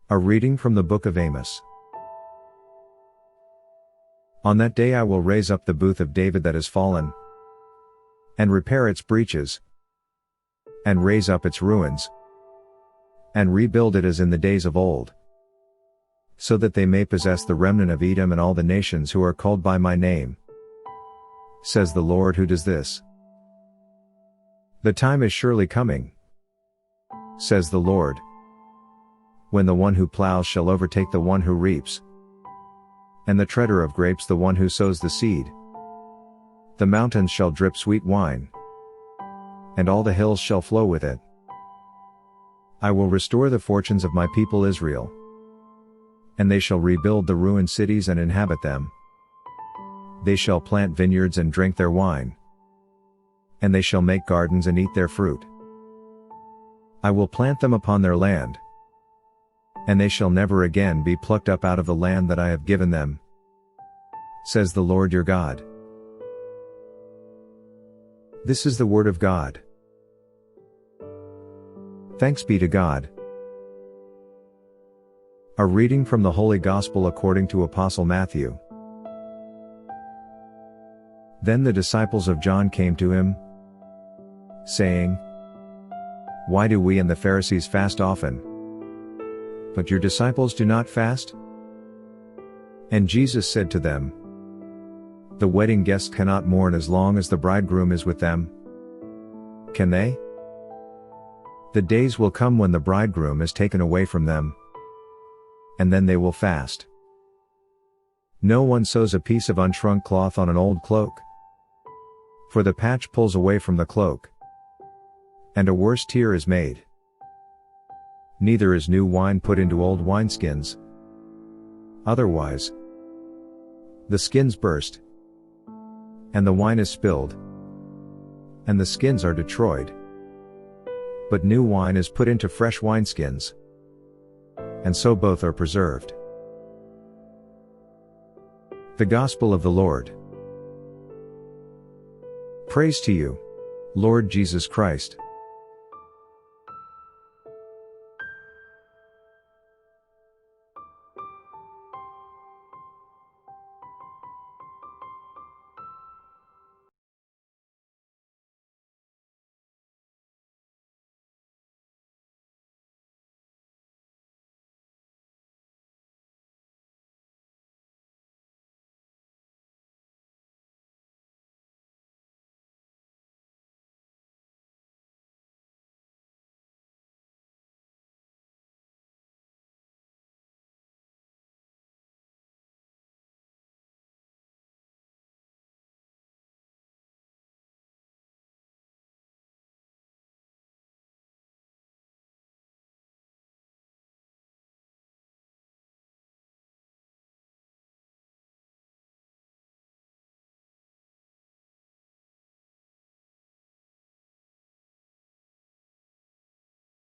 A reading from the book of Amos. On that day I will raise up the booth of David that is fallen, and repair its breaches, and raise up its ruins, and rebuild it as in the days of old, so that they may possess the remnant of Edom and all the nations who are called by my name, says the Lord who does this. The time is surely coming, says the Lord, when the one who ploughs shall overtake the one who reaps, and the treader of grapes the one who sows the seed. The mountains shall drip sweet wine, and all the hills shall flow with it. I will restore the fortunes of my people Israel, and they shall rebuild the ruined cities and inhabit them. They shall plant vineyards and drink their wine, and they shall make gardens and eat their fruit. I will plant them upon their land, and they shall never again be plucked up out of the land that I have given them, says the Lord your God. This is the word of God. Thanks be to God. A reading from the Holy Gospel according to Apostle Matthew. Then the disciples of John came to him, saying, Why do we and the Pharisees fast often, but your disciples do not fast? And Jesus said to them, The wedding guests cannot mourn as long as the bridegroom is with them. Can they? The days will come when the bridegroom is taken away from them, and then they will fast. No one sews a piece of unshrunk cloth on an old cloak, for the patch pulls away from the cloak, and a worse tear is made. Neither is new wine put into old wineskins. Otherwise, the skins burst, and the wine is spilled, and the skins are destroyed. But new wine is put into fresh wineskins, and so both are preserved. The Gospel of the Lord. Praise to you, Lord Jesus Christ.